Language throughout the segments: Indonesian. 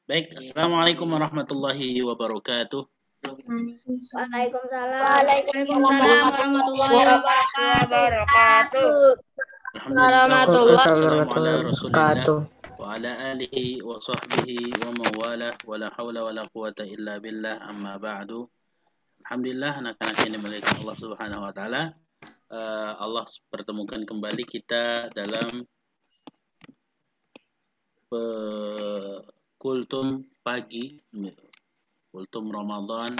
Baik, Assalamualaikum warahmatullahi wabarakatuh. Waalaikumsalam. Waalaikumsalam warahmatullahi wabarakatuh. Alhamdulillah wassalatu wassalamu ala Rasulillah wabarakatuh. wa ala alihi wa sahbihi wa mawalah wa la hawla wa la quwata illa billah amma ba'du. Alhamdulillah anak-anak yang dimuliakan Allah Subhanahu wa taala. Allah pertemukan kembali kita dalam kultum pagi, kultum Ramadan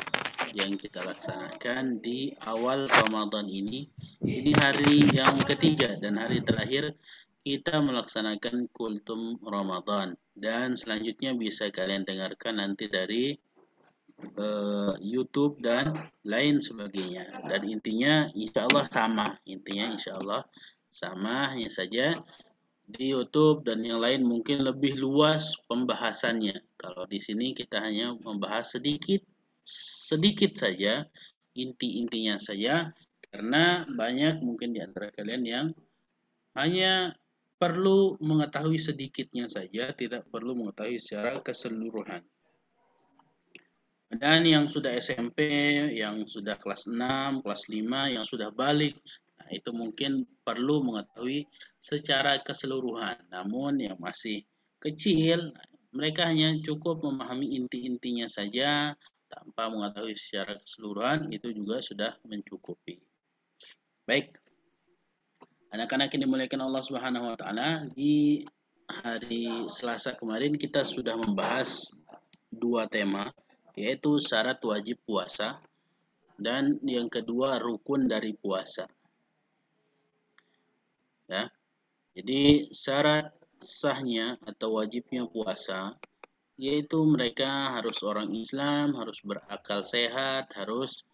yang kita laksanakan di awal Ramadan ini. Ini hari yang ketiga dan hari terakhir kita melaksanakan kultum Ramadan. Dan selanjutnya bisa kalian dengarkan nanti dari YouTube dan lain sebagainya. Dan intinya insya Allah sama. Hanya saja di YouTube dan yang lain mungkin lebih luas pembahasannya. Kalau di sini kita hanya membahas sedikit saja, inti-intinya saja, karena banyak mungkin di antara kalian yang hanya perlu mengetahui sedikitnya saja, tidak perlu mengetahui secara keseluruhan. Dan yang sudah SMP, yang sudah kelas 6, kelas 5, yang sudah balik, nah itu mungkin perlu mengetahui secara keseluruhan. Namun yang masih kecil, mereka hanya cukup memahami inti-intinya saja, tanpa mengetahui secara keseluruhan, itu juga sudah mencukupi. Baik, anak-anak yang dimuliakan Allah Subhanahu wa taala, di hari Selasa kemarin kita sudah membahas dua tema, yaitu syarat wajib puasa dan yang kedua rukun dari puasa. Ya. Jadi syarat sahnya atau wajibnya puasa yaitu mereka harus orang Islam, harus berakal sehat, harus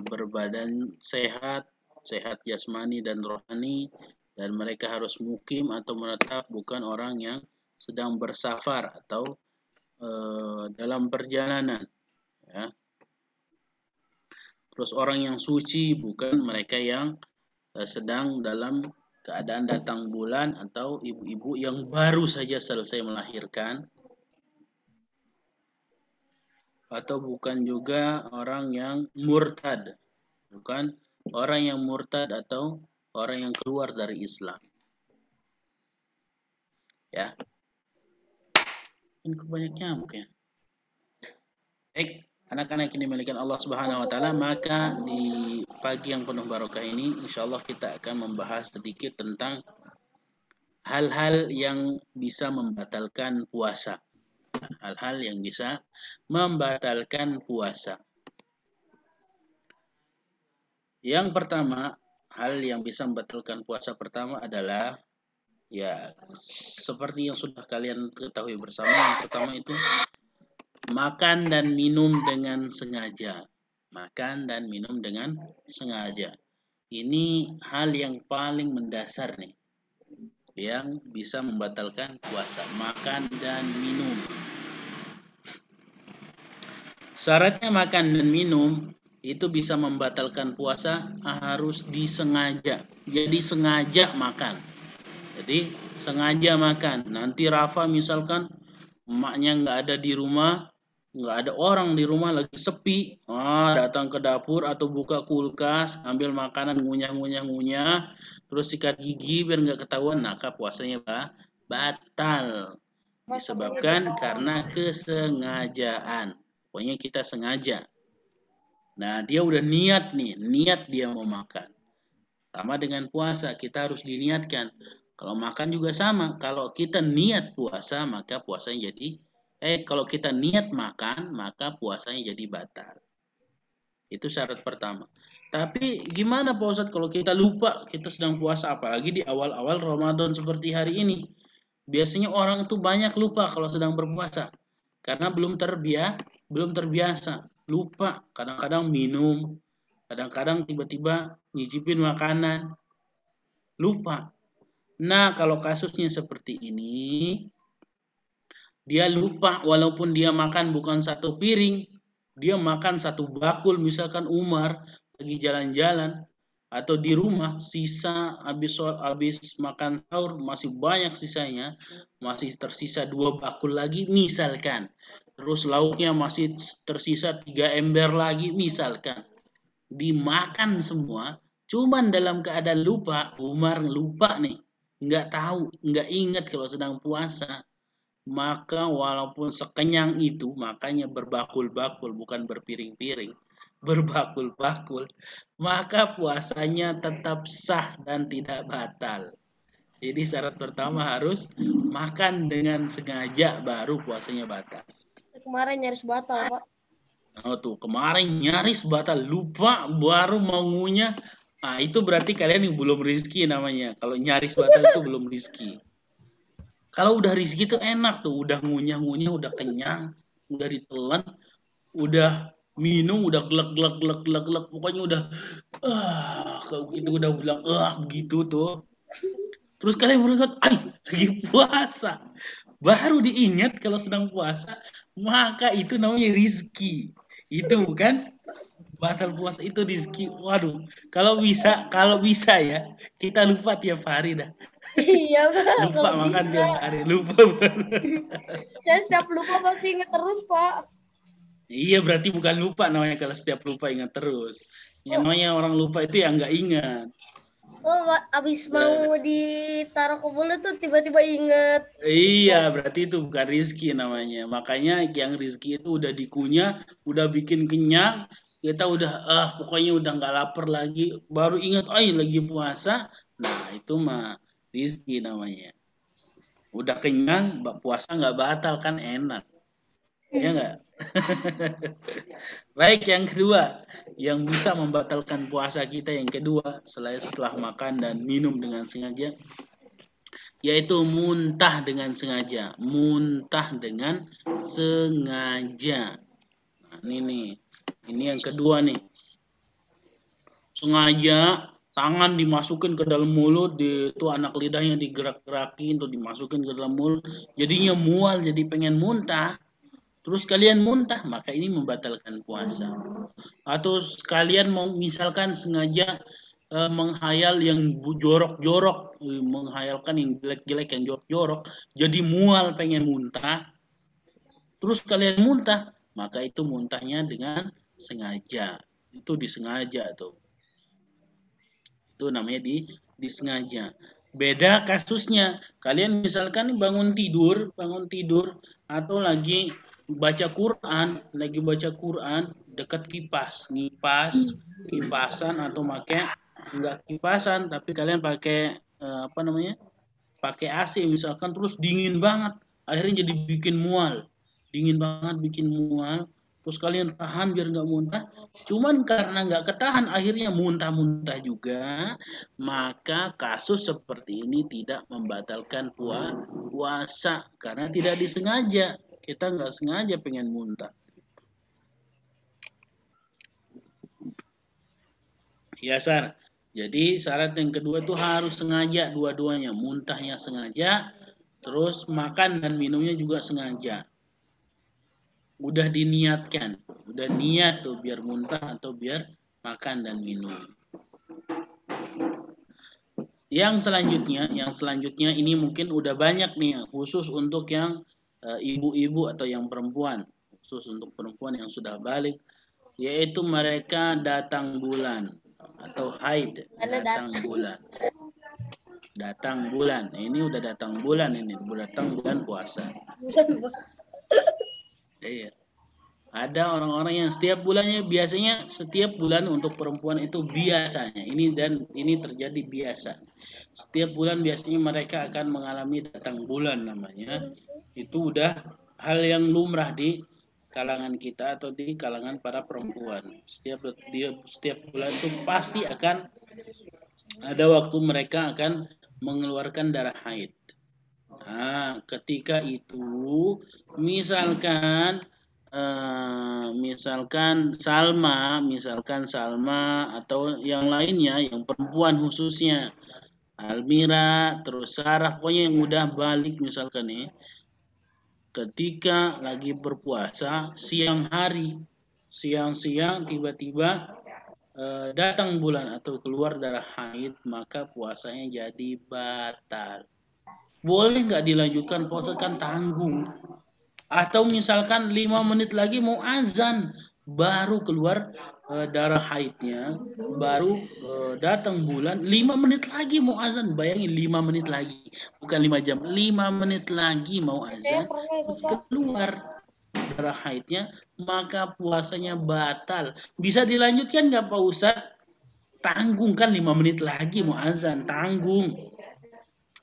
berbadan sehat, sehat jasmani dan rohani, dan mereka harus mukim atau menetap, bukan orang yang sedang bersafar atau dalam perjalanan. Ya. Terus orang yang suci, bukan mereka yang sedang dalam keadaan datang bulan atau ibu-ibu yang baru saja selesai melahirkan. Atau bukan juga orang yang murtad, bukan orang yang murtad atau orang yang keluar dari Islam. Ya, ini banyak nyamuk ya. Baik, anak-anak yang dimiliki Allah Subhanahu wa taala, maka di pagi yang penuh barokah ini insyaallah kita akan membahas sedikit tentang hal-hal yang bisa membatalkan puasa. Hal-hal yang bisa membatalkan puasa. Yang pertama, hal yang bisa membatalkan puasa pertama adalah ya seperti yang sudah kalian ketahui bersama. Yang pertama itu makan dan minum dengan sengaja. Makan dan minum dengan sengaja. Ini hal yang paling mendasar nih, yang bisa membatalkan puasa. Makan dan minum. Syaratnya makan dan minum itu bisa membatalkan puasa harus disengaja. Jadi sengaja makan. Jadi sengaja makan. Nanti Rafa misalkan emaknya nggak ada di rumah, nggak ada orang di rumah, lagi sepi, datang ke dapur atau buka kulkas, ambil makanan, ngunyah, terus sikat gigi biar nggak ketahuan, maka puasanya batal. Disebabkan karena kesengajaan. Pokoknya kita sengaja. Nah, dia udah niat nih, niat dia mau makan. Sama dengan puasa, kita harus diniatkan. Kalau makan juga sama. Kalau kita niat puasa, maka puasanya jadi kalau kita niat makan, maka puasanya jadi batal. Itu syarat pertama. Tapi gimana Pak Ustadz kalau kita lupa kita sedang puasa, apalagi di awal-awal Ramadan seperti hari ini. Biasanya orang itu banyak lupa kalau sedang berpuasa. Karena belum terbiasa, lupa, kadang-kadang minum, kadang-kadang tiba-tiba nyicipin makanan, lupa. Nah, kalau kasusnya seperti ini, dia lupa walaupun dia makan bukan satu piring, dia makan satu bakul, misalkan Umar lagi jalan-jalan, atau di rumah sisa habis makan sahur masih banyak sisanya, masih tersisa 2 bakul lagi misalkan. Terus lauknya masih tersisa 3 ember lagi misalkan. Dimakan semua, cuman dalam keadaan lupa, Umar lupa nih, nggak tahu, nggak ingat kalau sedang puasa, maka walaupun sekenyang itu, makanya berbakul-bakul, bukan berpiring-piring, berbakul-bakul, maka puasanya tetap sah dan tidak batal. Jadi syarat pertama harus makan dengan sengaja, baru puasanya batal. Kemarin nyaris batal, Pak. Oh tuh, kemarin nyaris batal, lupa baru mau ngunyah. Nah, itu berarti kalian yang belum rizki namanya. Kalau nyaris batal itu belum rizki. Kalau udah rizki itu enak tuh, udah ngunyah-ngunyah, udah kenyang, udah ditelan, udah minum, udah glek, pokoknya udah kalau gitu udah bilang begitu tuh. Terus kalian berkata, lagi puasa. Baru diingat kalau sedang puasa, maka itu namanya rizki. Itu bukan batal puasa, itu rizki. Waduh, kalau bisa ya, kita lupa tiap hari dah. Iya, Pak. Lupa Kalau makan bisa. tiap hari, lupa. Saya setiap lupa pasti ingat terus, Pak. Iya, berarti bukan lupa namanya kalau setiap lupa ingat terus. Yang namanya orang lupa itu yang nggak ingat. Oh, abis mau ditaruh ke mulut tuh tiba-tiba inget. Iya, berarti itu bukan rizki namanya. Makanya yang rizki itu udah dikunyah, udah bikin kenyang, kita udah pokoknya udah nggak lapar lagi, baru ingat lagi puasa. Nah, itu mah rizki namanya. Udah kenyang, puasa nggak batal kan enak. Ya nggak? Baik, yang kedua, yang bisa membatalkan puasa kita yang kedua setelah makan dan minum dengan sengaja, yaitu muntah dengan sengaja. Muntah dengan sengaja. Nah, ini nih. Ini yang kedua nih. Sengaja tangan dimasukin ke dalam mulut, itu anak lidahnya digerak-gerakin tuh dimasukin ke dalam mulut, jadinya mual, jadi pengen muntah. Terus kalian muntah, maka ini membatalkan puasa. Atau kalian mau misalkan sengaja menghayal yang jorok-jorok, menghayalkan yang jelek-jelek, yang jorok-jorok, jadi mual pengen muntah, terus kalian muntah, maka itu muntahnya dengan sengaja. Itu disengaja tuh. Itu namanya disengaja. Beda kasusnya, kalian misalkan bangun tidur atau lagi baca Quran dekat kipasan atau enggak kipasan tapi kalian pakai pakai AC misalkan, terus dingin banget, akhirnya jadi dingin banget bikin mual, terus kalian tahan biar nggak muntah, cuman karena nggak ketahan akhirnya muntah-muntah juga, maka kasus seperti ini tidak membatalkan puasa karena tidak disengaja, kita nggak sengaja pengen muntah. Ya, Sar. Jadi syarat yang kedua itu harus sengaja dua-duanya, muntahnya sengaja, terus makan dan minumnya juga sengaja. Udah diniatkan, udah niat tuh biar muntah atau biar makan dan minum. Yang selanjutnya ini mungkin udah banyak nih, khusus untuk yang ibu-ibu atau yang perempuan, khusus untuk perempuan yang sudah balik, yaitu mereka datang bulan atau haid, datang bulan. Nah, ini udah datang bulan, bulan puasa. Iya. Ada orang-orang yang setiap bulan untuk perempuan itu biasanya ini terjadi biasa. Setiap bulan biasanya mereka akan mengalami datang bulan namanya. Itu udah hal yang lumrah di kalangan kita atau di kalangan para perempuan. Setiap bulan itu pasti akan ada waktu mereka akan mengeluarkan darah haid. Nah, ketika itu misalkan Salma atau yang lainnya, yang perempuan khususnya Almira, terus Sarah, pokoknya yang udah balik misalkan nih, ketika lagi berpuasa siang-siang tiba-tiba datang bulan atau keluar darah haid, maka puasanya jadi batal. Boleh nggak dilanjutkan puasa, kan tanggung. Atau misalkan 5 menit lagi mau azan, baru keluar darah haidnya, baru datang bulan, 5 menit lagi mau azan. Bayangin 5 menit lagi, bukan 5 jam, 5 menit lagi mau azan, keluar darah haidnya, maka puasanya batal. Bisa dilanjutkan nggak Pak Ustadz? Tanggung, kan 5 menit lagi mau azan, tanggung.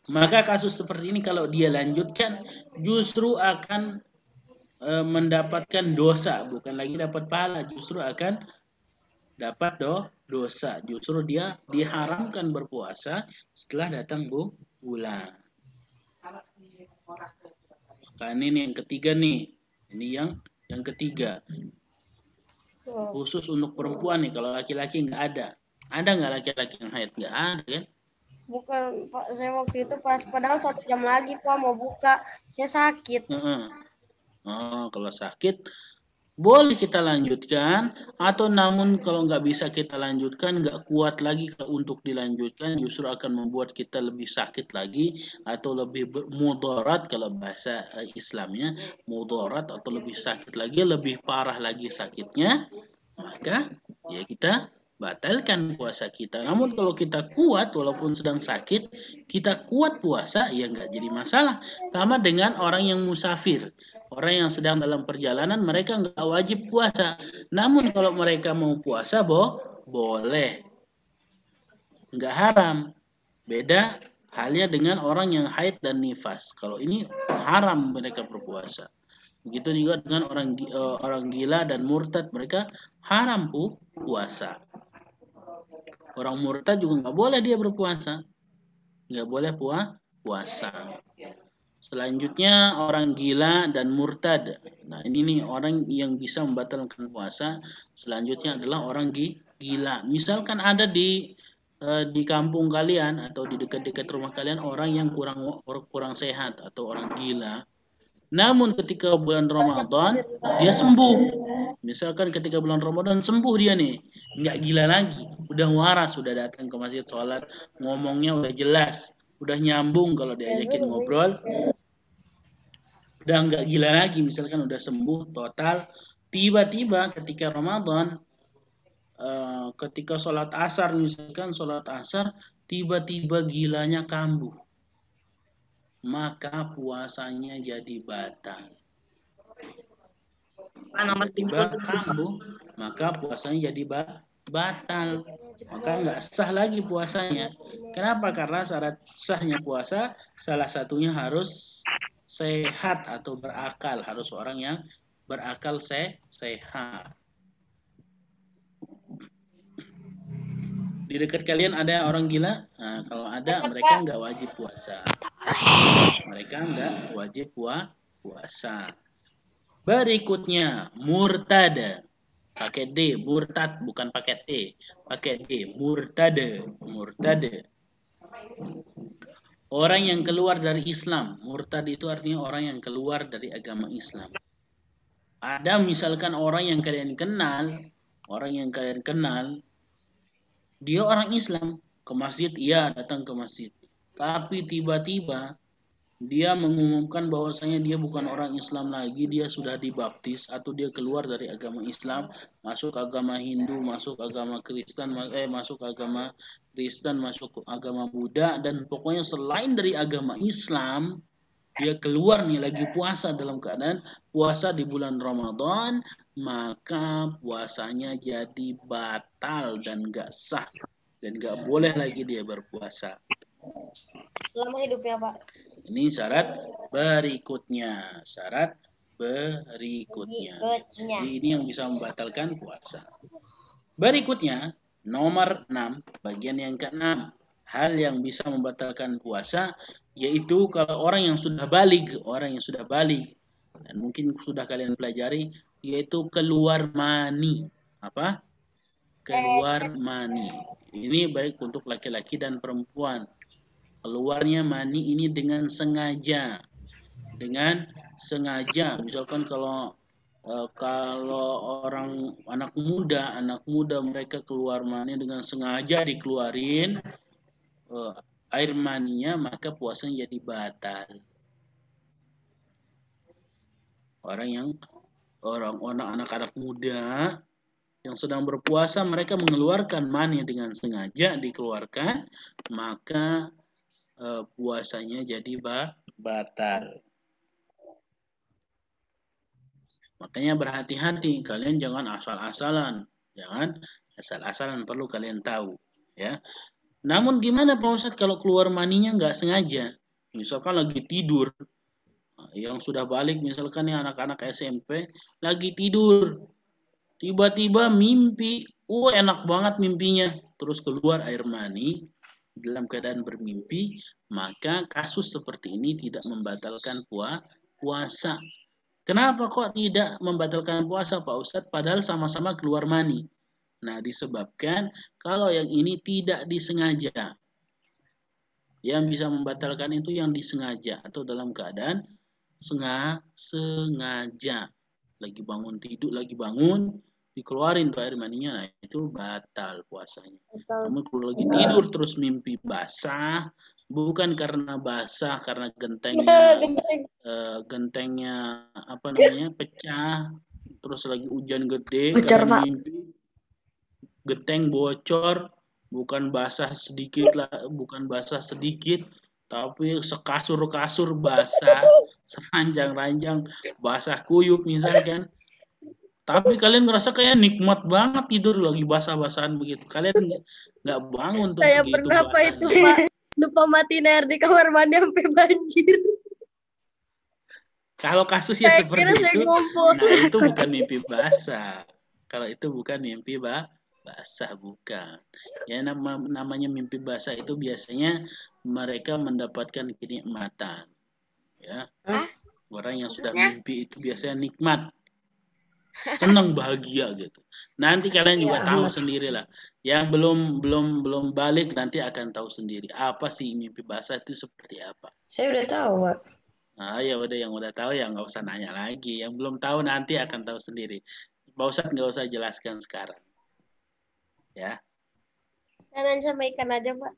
Maka kasus seperti ini kalau dia lanjutkan justru akan mendapatkan dosa, bukan lagi dapat pahala, justru akan dapat dosa. Justru dia diharamkan berpuasa setelah datang bulan. Nah, ini yang ketiga nih. Ini yang ketiga. Khusus untuk perempuan nih, kalau laki-laki nggak ada. Ada nggak laki-laki yang haid? Nggak ada kan? Bukan Pak, saya waktu itu pas padahal 1 jam lagi Pak mau buka, saya sakit. Oh, kalau sakit boleh kita lanjutkan, atau namun kalau nggak bisa kita lanjutkan, nggak kuat lagi untuk dilanjutkan, justru akan membuat kita lebih sakit lagi atau lebih mudarat, kalau bahasa Islamnya mudarat, atau lebih sakit lagi, lebih parah lagi sakitnya, maka ya kita batalkan puasa kita. Namun kalau kita kuat walaupun sedang sakit, kita kuat puasa, ya nggak jadi masalah. Sama dengan orang yang musafir. Orang yang sedang dalam perjalanan, mereka nggak wajib puasa. Namun kalau mereka mau puasa, boleh. Nggak haram. Beda halnya dengan orang yang haid dan nifas. Kalau ini haram mereka berpuasa. Begitu juga dengan orang gila dan murtad, mereka haram puasa. Orang murtad juga nggak boleh dia berpuasa. Nggak boleh puasa. Selanjutnya orang gila dan murtad. Nah, ini nih orang yang bisa membatalkan puasa. Selanjutnya adalah orang gila. Misalkan ada di kampung kalian atau di dekat-dekat rumah kalian orang yang kurang sehat atau orang gila. Namun ketika bulan Ramadan dia sembuh. Misalkan ketika bulan Ramadan sembuh dia nih, nggak gila lagi, udah waras, sudah datang ke masjid sholat, ngomongnya udah jelas, udah nyambung kalau diajakin ngobrol, udah nggak gila lagi, misalkan udah sembuh total. Tiba-tiba ketika Ramadan, ketika sholat asar, misalkan sholat asar, tiba-tiba gilanya kambuh, maka puasanya jadi batal. Tiba-tiba kambuh, maka puasanya jadi batal, maka nggak sah lagi puasanya. Kenapa? Karena syarat sahnya puasa salah satunya harus sehat atau berakal, harus orang yang berakal sehat. Di dekat kalian ada orang gila? Nah, kalau ada, mereka nggak wajib puasa. Mereka nggak wajib puasa. Berikutnya murtad, pakai D, murtad bukan pakai T, pakai D, murtad. Orang yang keluar dari Islam. Murtad itu artinya orang yang keluar dari agama Islam. Ada misalkan orang yang kalian kenal, dia orang Islam, ke masjid, iya datang ke masjid, tapi tiba-tiba dia mengumumkan bahwasanya dia bukan orang Islam lagi, dia sudah dibaptis atau dia keluar dari agama Islam, masuk agama Hindu, masuk agama Kristen, masuk agama Buddha, dan pokoknya selain dari agama Islam, dia keluar nih lagi puasa dalam keadaan puasa di bulan Ramadan, maka puasanya jadi batal dan gak sah dan gak boleh lagi dia berpuasa selama hidupnya Pak. Ini syarat berikutnya. Jadi ini yang bisa membatalkan puasa. Berikutnya, nomor 6, bagian yang ke-6. Hal yang bisa membatalkan puasa, yaitu kalau orang yang sudah balik, dan mungkin sudah kalian pelajari, yaitu keluar mani. Apa? Keluar mani. Ini baik untuk laki-laki dan perempuan. Keluarnya mani ini dengan sengaja. Misalkan kalau Kalau anak muda mereka keluar mani dengan sengaja dikeluarin air maninya, maka puasanya jadi batal. Orang anak-anak muda yang sedang berpuasa, mereka mengeluarkan mani dengan sengaja dikeluarkan, maka puasanya jadi batal. Makanya berhati-hati, kalian jangan asal-asalan. Jangan asal-asalan, perlu kalian tahu. Ya. Namun gimana Pak Ustadz kalau keluar maninya nggak sengaja? Misalkan lagi tidur, yang sudah balik misalkan nih anak-anak SMP, lagi tidur, tiba-tiba mimpi, enak banget mimpinya, terus keluar air mani dalam keadaan bermimpi, maka kasus seperti ini tidak membatalkan puasa. Kenapa kok tidak membatalkan puasa Pak Ustadz? Padahal sama-sama keluar mani. Nah, disebabkan kalau yang ini tidak disengaja. Yang bisa membatalkan itu yang disengaja atau dalam keadaan sengaja. Lagi bangun tidur, lagi bangun, dikeluarin tuh air maninya, nah itu batal puasanya. Namun kalau lagi tidur terus mimpi basah, bukan karena basah, karena gentengnya apa namanya pecah, terus lagi hujan gede, Bocor, kalian Pak. mimpi genteng bocor, bukan basah sedikit, tapi sekasur-kasur basah, seranjang-ranjang basah kuyup misalkan. Tapi kalian merasa kayak nikmat banget tidur lagi basah-basahan begitu. Kalian nggak bangun tuh Saya segitu pernah Pak itu basahnya. Pak lupa matiin air di kamar mandi sampai banjir. Kalau kasusnya Saya seperti kira saya itu, ngumpul. nah itu bukan mimpi basah. Kalau itu bukan mimpi basah, bukan. Ya namanya mimpi basah itu biasanya mereka mendapatkan kenikmatan. Ya, orang yang sudah mimpi itu biasanya nikmat, senang, bahagia gitu. Nanti kalian juga tahu sendiri lah. Yang belum balik nanti akan tahu sendiri apa sih mimpi basah itu seperti apa. Saya udah tahu, Pak. Nah, ya udah, yang udah tahu ya nggak usah nanya lagi. Yang belum tahu nanti akan tahu sendiri. Pak Ustadz nggak usah jelaskan sekarang. Ya. Saya nanya sama ikan aja, Pak.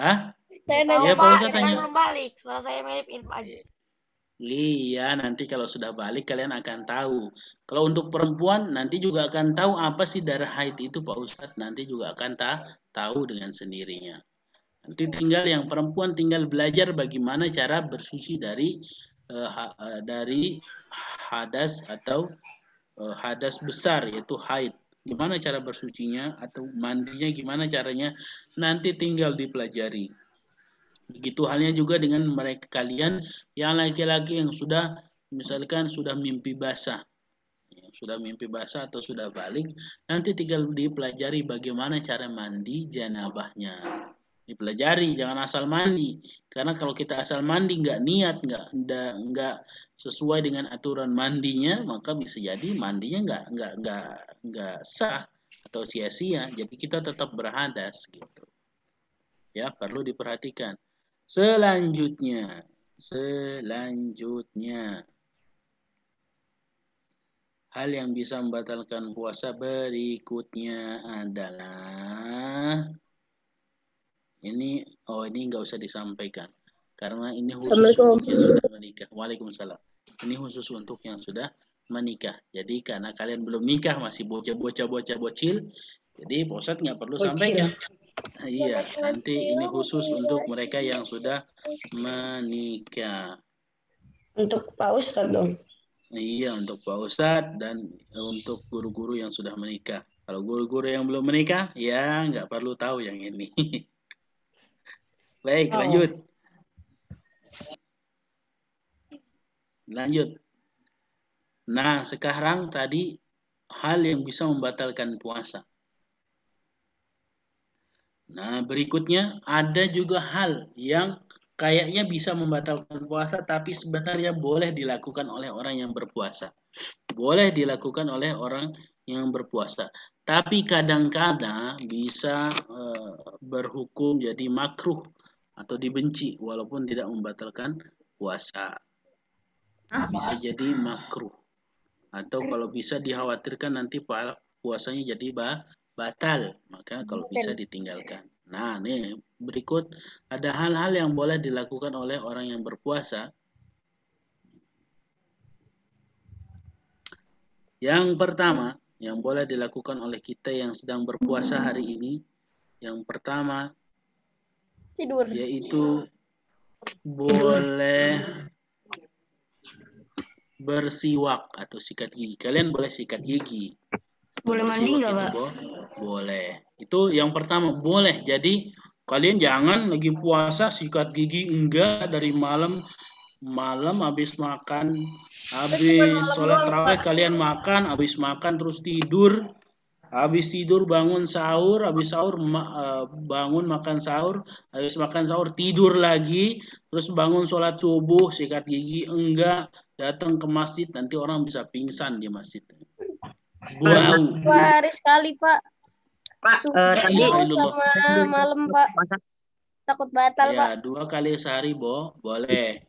Hah? Saya Tahu, Iya, Pak Pak. Ustadz Saya tanya. belum balik. Suara saya mirip info aja. Iya, nanti kalau sudah balik kalian akan tahu. Kalau untuk perempuan nanti juga akan tahu apa sih darah haid itu Pak Ustadz. Nanti juga akan tahu dengan sendirinya. Nanti tinggal yang perempuan tinggal belajar bagaimana cara bersuci dari hadas atau hadas besar yaitu haid. Gimana cara bersucinya atau mandinya gimana caranya nanti tinggal dipelajari. Begitu halnya juga dengan mereka kalian yang laki-laki yang sudah misalkan sudah mimpi basah. Yang sudah mimpi basah atau sudah balik, nanti tinggal dipelajari bagaimana cara mandi janabahnya. Dipelajari, jangan asal mandi. Karena kalau kita asal mandi nggak niat, nggak sesuai dengan aturan mandinya, maka bisa jadi mandinya nggak sah atau sia-sia. Jadi kita tetap berhadas gitu. Ya, perlu diperhatikan. Selanjutnya hal yang bisa membatalkan puasa berikutnya adalah ini nggak usah disampaikan karena ini khusus untuk yang sudah menikah. Waalaikumsalam. Ini khusus untuk yang sudah menikah. Jadi karena kalian belum nikah, masih bocah-bocah bocil, jadi Pak Ustadz nggak perlu sampaikan. Iya, nanti ini khusus untuk mereka yang sudah menikah. Untuk Pak Ustadz dong. Iya, untuk Pak Ustadz dan untuk guru-guru yang sudah menikah. Kalau guru-guru yang belum menikah, ya nggak perlu tahu yang ini. Baik, lanjut. Nah, sekarang tadi hal yang bisa membatalkan puasa. Nah, berikutnya ada juga hal yang kayaknya bisa membatalkan puasa, tapi sebenarnya boleh dilakukan oleh orang yang berpuasa. Boleh dilakukan oleh orang yang berpuasa. Tapi kadang-kadang bisa berhukum jadi makruh atau dibenci walaupun tidak membatalkan puasa. Bisa jadi makruh. Atau kalau bisa dikhawatirkan nanti puasanya jadi batal, maka kalau bisa ditinggalkan. Nah, nih berikut ada hal-hal yang boleh dilakukan oleh orang yang berpuasa. Yang pertama, yang boleh dilakukan oleh kita yang sedang berpuasa hari ini, yang pertama Tidur. yaitu boleh bersiwak atau sikat gigi. Kalian boleh sikat gigi. Boleh mandi nggak, Pak? Boleh. Itu yang pertama, boleh. Jadi kalian jangan lagi puasa sikat gigi, enggak, dari malam habis makan, habis sholat tarawih kalian makan, habis makan terus tidur, habis tidur bangun sahur, habis sahur bangun makan sahur, habis makan sahur tidur lagi, terus bangun sholat subuh sikat gigi, enggak, datang ke masjid nanti orang bisa pingsan di masjid. Bau. Hari sekali, Pak. Pak, tadi sama malam, Pak. Takut batal, Pak. Ya, 2 kali sehari, boleh.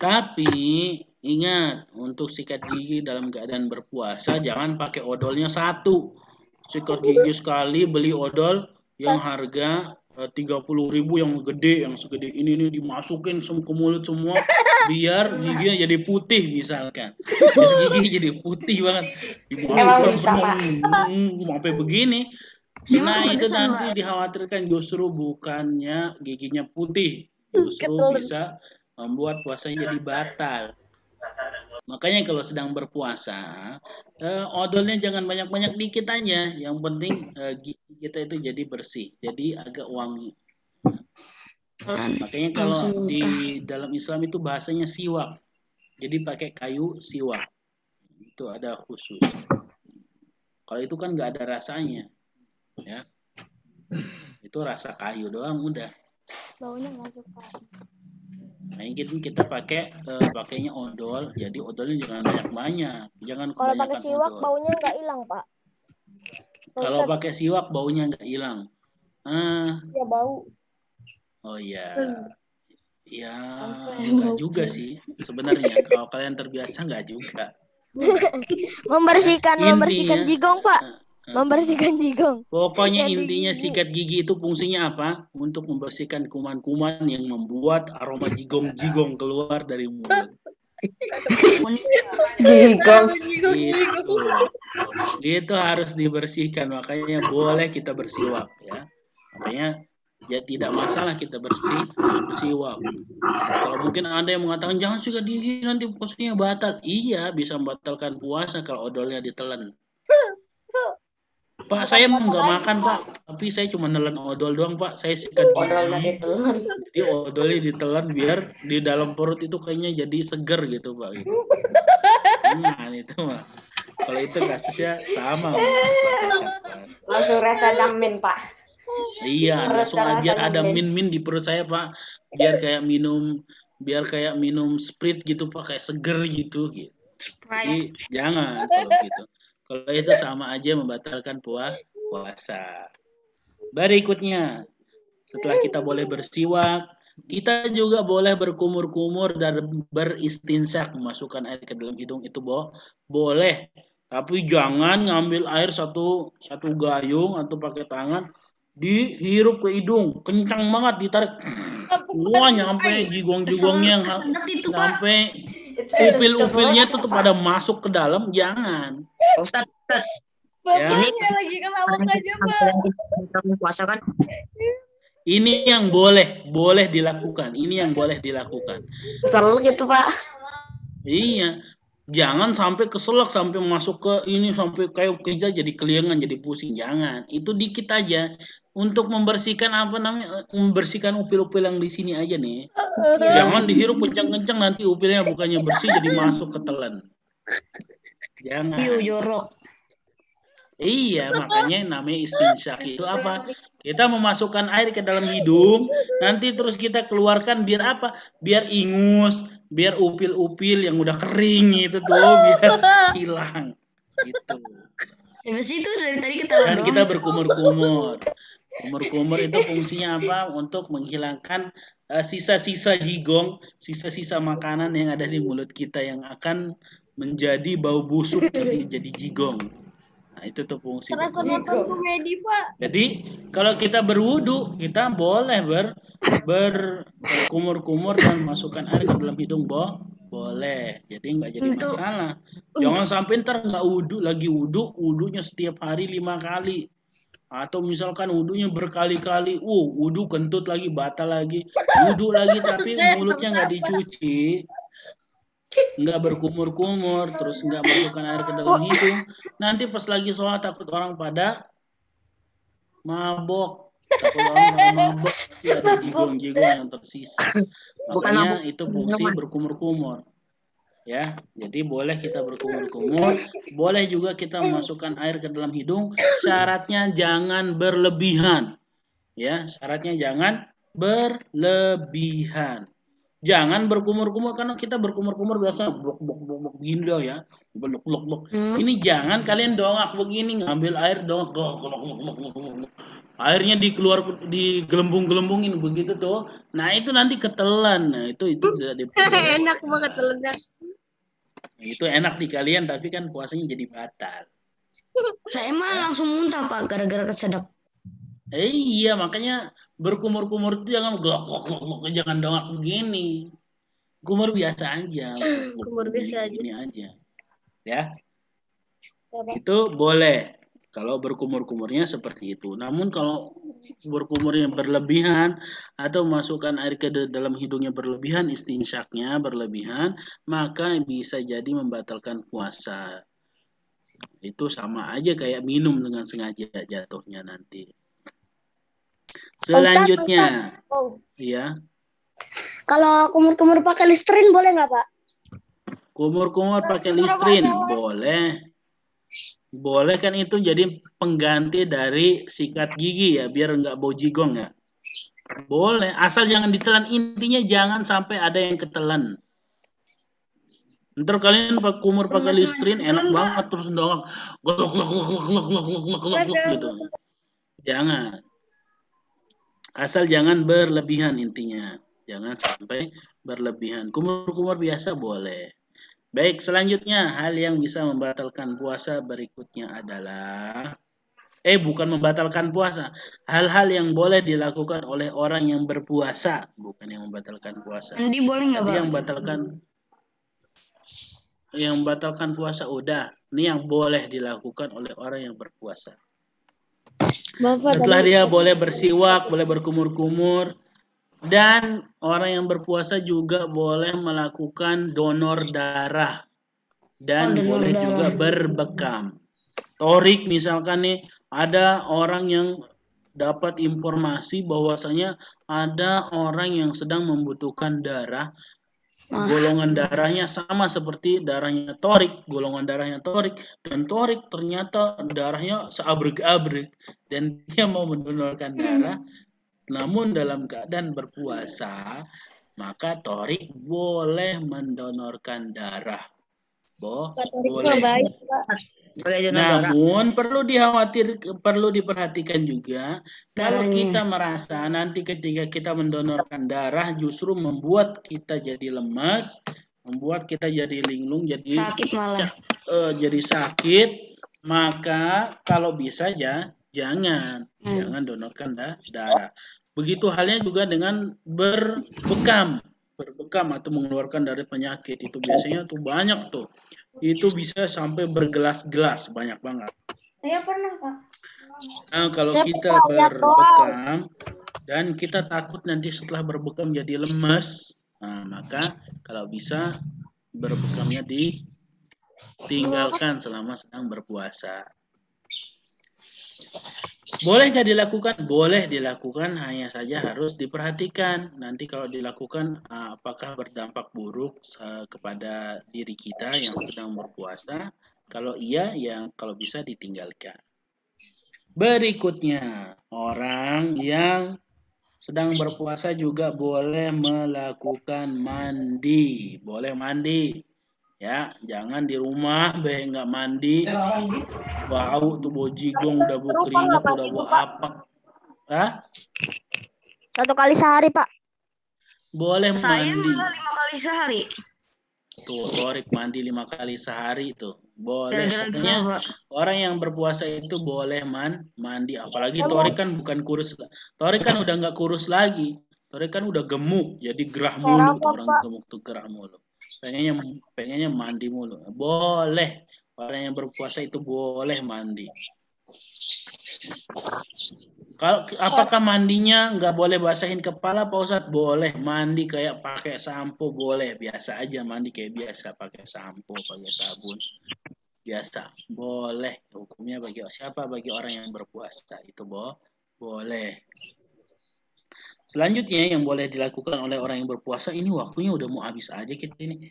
Tapi ingat, untuk sikat gigi dalam keadaan berpuasa jangan pakai odolnya 1. Sikat gigi sekali beli odol yang harga 30.000 yang gede, yang segede ini dimasukin ke mulut semua biar giginya jadi putih misalkan. Biar gigi jadi putih banget. Emang bisa, Pak. Sampai begini. Nah, itu nanti dikhawatirkan justru bukannya giginya putih, justru bisa membuat puasanya jadi batal. Makanya kalau sedang berpuasa, odolnya jangan banyak-banyak, dikit aja. Yang penting gigi kita itu jadi bersih, jadi agak wangi. Makanya kalau di dalam Islam itu bahasanya siwak. Jadi pakai kayu siwak. Itu ada khusus. Kalau itu kan nggak ada rasanya. Ya. Itu rasa kayu doang udah. Baunya nggak suka. Nah, ini kita pakainya odol, jadi odolnya jangan banyak-banyak, jangan Kalau kebanyakan pakai siwak odol. baunya nggak hilang, Pak. Kalau pakai siwak baunya nggak hilang. Ya bau. Oh iya, ya nggak juga sih sebenarnya. Kalau kalian terbiasa nggak juga. Membersihkan Intinya, jigong, Pak. Membersihkan jigong. Pokoknya Yang di intinya gigi. sikat gigi itu fungsinya apa? Untuk membersihkan kuman-kuman yang membuat aroma jigong-jigong keluar dari mulut. Jigong. Itu harus dibersihkan, makanya boleh kita bersiwak ya. Makanya ya tidak masalah kita bersiwak. Kalau mungkin ada yang mengatakan jangan sikat gigi nanti puasanya batal. Iya, bisa membatalkan puasa kalau odolnya ditelan. Pak, saya nggak makan, Pak. Tapi saya cuma nelen odol doang, Pak. Saya sikat gigi. Jadi odolnya ditelan biar di dalam perut itu kayaknya jadi seger gitu, Pak. Gitu. Nah, itu mah. Kalau itu kasusnya sama. Langsung rasa damin, Pak. Iya, langsung biar ada min-min di perut saya, Pak. Biar kayak minum Sprite gitu, Pak. Kayak seger gitu. Jadi jangan kalau gitu. Kalau itu sama aja membatalkan puasa. Berikutnya, setelah kita boleh bersiwak, kita juga boleh berkumur-kumur dan beristinsyak, memasukkan air ke dalam hidung itu boleh. Tapi jangan ngambil air satu gayung atau pakai tangan, dihirup ke hidung, kencang banget ditarik. Wah, nyampe jigong-jigongnya, sampai upil-upilnya tuh pada masuk ke dalam, jangan. Ustaz, Bapaknya lagi kelawak aja, Pak. puasa kan? Ini yang boleh dilakukan. Ini yang boleh dilakukan. Kesel gitu, Pak. Iya. Jangan sampai keselak, sampai masuk ke ini, sampai kayak kerja jadi keliangan, jadi pusing. Jangan. Itu dikit aja. Untuk membersihkan membersihkan upil-upil yang di sini aja nih. Jangan dihirup kencang-kencang, nanti upilnya bukannya bersih jadi masuk ke telan. Jangan. Jorok. Iya, makanya namanya istinsyak itu apa? Kita memasukkan air ke dalam hidung, nanti terus kita keluarkan biar apa? Biar ingus, biar upil-upil yang udah kering itu tuh biar hilang. Gitu. Habis itu dari tadi kita Dan kita berkumur-kumur. Kumur-kumur itu fungsinya apa? Untuk menghilangkan sisa-sisa jigong, sisa-sisa makanan yang ada di mulut kita yang akan menjadi bau busuk jadi jigong. Nah, itu tuh fungsi Terasa berkumur. nonton komedi, Pak. Jadi kalau kita berwudu, kita boleh berkumur-kumur dan masukkan air ke dalam hidung, boleh. Jadi nggak jadi Itu. masalah. Jangan sampai ntar nggak lagi wudunya setiap hari 5 kali. Atau misalkan wudunya berkali-kali, wudu kentut lagi, batal lagi, wudu lagi tapi mulutnya nggak dicuci, nggak berkumur-kumur, terus nggak masukkan air ke dalam hidung. Nanti pas lagi sholat takut orang pada mabok. Takut orang pada mabok, sih ada jigong-jigong yang tersisa. Makanya itu fungsi berkumur-kumur. Ya, jadi boleh kita berkumur-kumur, boleh juga kita memasukkan air ke dalam hidung. Syaratnya jangan berlebihan. Ya, syaratnya jangan berlebihan. Jangan berkumur-kumur, karena kita berkumur-kumur biasa blok begini loh ya. Blok. Ini jangan kalian dongak begini, ngambil air dongak. Airnya digelembung-gelembungin begitu tuh. Nah, itu nanti ketelan. Nah, itu tidak diperbolehkan. Enak banget telennya. Itu enak di kalian, tapi kan puasanya jadi batal. Saya mah langsung muntah, Pak, gara-gara kesedek. Iya, makanya berkumur-kumur itu jangan glok, jangan dongak begini. Kumur biasa aja. Kumur biasa aja. Ini aja. Ya. Itu boleh. Kalau berkumur-kumurnya seperti itu. Namun kalau berkumurnya berlebihan atau masukkan air ke dalam hidungnya berlebihan, istinsyaknya berlebihan, maka bisa jadi membatalkan puasa. Itu sama aja kayak minum dengan sengaja jatuhnya nanti. Selanjutnya, ya. Kalau kumur-kumur pakai Listerine boleh nggak, Pak? Kumur-kumur pakai Listerine boleh. Boleh kan, itu jadi pengganti dari sikat gigi ya, biar nggak bau jigong ya. Boleh, asal jangan ditelan. Intinya jangan sampai ada yang ketelan. Ntar kalian kumur pakai Listerine enak banget terus dongak glok gitu. Jangan. Asal jangan berlebihan intinya. Jangan sampai berlebihan. Kumur-kumur biasa boleh. Baik, selanjutnya hal yang bisa membatalkan puasa berikutnya adalah bukan membatalkan puasa. Hal-hal yang boleh dilakukan oleh orang yang berpuasa, bukan yang membatalkan puasa. Mandi boleh nggak, Pak? Yang membatalkan puasa udah. Ini yang boleh dilakukan oleh orang yang berpuasa. Setelah dia boleh bersiwak, boleh berkumur-kumur, dan orang yang berpuasa juga boleh melakukan donor darah dan boleh juga berbekam. Torik misalkan nih, ada orang yang dapat informasi bahwasanya ada orang yang sedang membutuhkan darah. Golongan darahnya sama seperti darahnya Torik, golongan darahnya Torik, dan Torik ternyata darahnya seabrek-abrek dan dia mau mendonorkan darah. Namun dalam keadaan berpuasa, maka Torik boleh mendonorkan darah. Boleh. Namun perlu diperhatikan juga, kalau kita merasa nanti ketika kita mendonorkan darah justru membuat kita jadi lemas, membuat kita jadi linglung, jadi sakit malah. Jadi sakit, maka kalau bisa jangan donorkan darah. Begitu halnya juga dengan berbekam atau mengeluarkan dari penyakit, itu biasanya tuh banyak tuh. Itu bisa sampai bergelas-gelas, banyak banget. Saya pernah, Pak. Nah, kalau kita berbekam dan kita takut nanti setelah berbekam jadi lemas, nah, maka kalau bisa berbekamnya ditinggalkan selama sedang berpuasa. Boleh nggak dilakukan? Boleh dilakukan, hanya saja harus diperhatikan. Nanti kalau dilakukan, apakah berdampak buruk kepada diri kita yang sedang berpuasa? Kalau iya, kalau bisa ditinggalkan. Berikutnya, orang yang sedang berpuasa juga boleh melakukan mandi. Boleh mandi. Ya, jangan di rumah nggak mandi, bau tuh, bau jigong, udah bau keringat, udah bau apa? Hah? 1 kali sehari, Pak. Boleh Saya mandi. malah 5 kali sehari. Tuh, Torik mandi 5 kali sehari tuh. Boleh. Gara-gara Pokoknya kenapa? orang yang berpuasa itu boleh mandi. Apalagi Torik kan bukan kurus. Torik kan udah nggak kurus lagi. Torik kan udah gemuk. Jadi gerah mulu Kenapa, tuh orang Pak? gemuk tuh gerah mulu. Pengennya mandi mulu. Boleh. Orang yang berpuasa itu boleh mandi. Kalau apakah mandinya nggak boleh basahin kepala Pak Ustadz? Boleh mandi kayak pakai sampo boleh, biasa aja mandi kayak biasa pakai sampo, pakai sabun biasa. Boleh. Hukumnya bagi siapa? Bagi orang yang berpuasa itu boleh. Selanjutnya yang boleh dilakukan oleh orang yang berpuasa ini waktunya udah mau habis aja kita ini.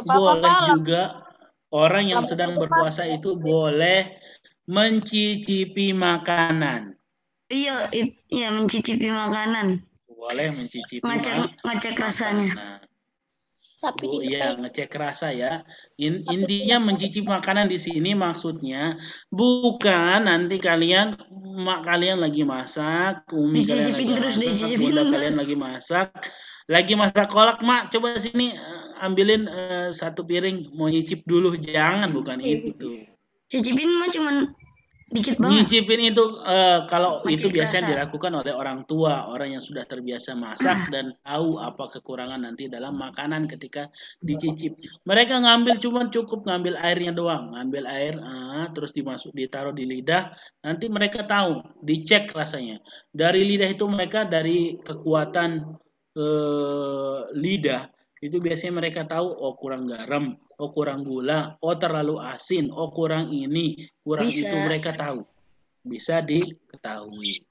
Boleh juga orang yang sedang berpuasa itu boleh mencicipi makanan. Iya, iya mencicipi makanan. Boleh mencicipi Ngecek rasanya. makanan. Bu, iya ngecek rasa ya. Intinya mencicipi makanan di sini maksudnya bukan nanti kalian kalian lagi masak, umi kalian lagi masak, bunda kalian lagi masak kolak, mak coba sini ambilin 1 piring mau nyicip dulu, jangan, bukan itu. Cicipin mah cuman dikit banget. Nyicipin itu kalau Ngecek itu biasanya rasa. dilakukan oleh orang tua, orang yang sudah terbiasa masak dan tahu apa kekurangan nanti dalam makanan ketika dicicip. Mereka ngambil cuman cukup ngambil airnya doang, ngambil air terus ditaruh di lidah, nanti mereka tahu, dicek rasanya. Dari lidah itu mereka dari kekuatan lidah itu biasanya mereka tahu, oh kurang garam, oh kurang gula, oh terlalu asin, oh kurang ini, kurang itu, mereka tahu. Bisa diketahui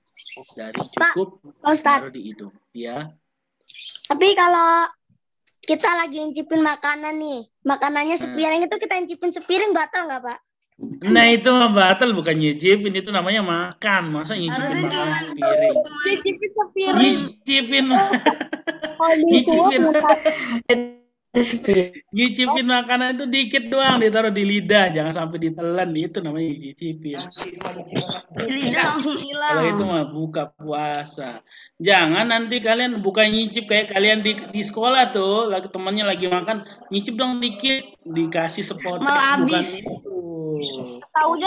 dari cukup taruh di hidung, ya. Tapi kalau kita lagi incipin makanan nih, makanannya sepiring itu kita incipin sepiring batal nggak, Pak? Nah itu mah batal, bukan nyicipin, itu namanya makan. Masa nyicipin makanan sepiring? Nyicipin sepiring. Nyicipin makanan itu dikit doang, ditaruh di lidah, jangan sampai ditelan, itu namanya nyicipin. Lidah langsung hilang. Kalau itu mah buka puasa. Jangan nanti kalian bukan nyicip kayak kalian di sekolah tuh, lagi temannya lagi makan, nyicip dong dikit, dikasih sepotong, bukan itu.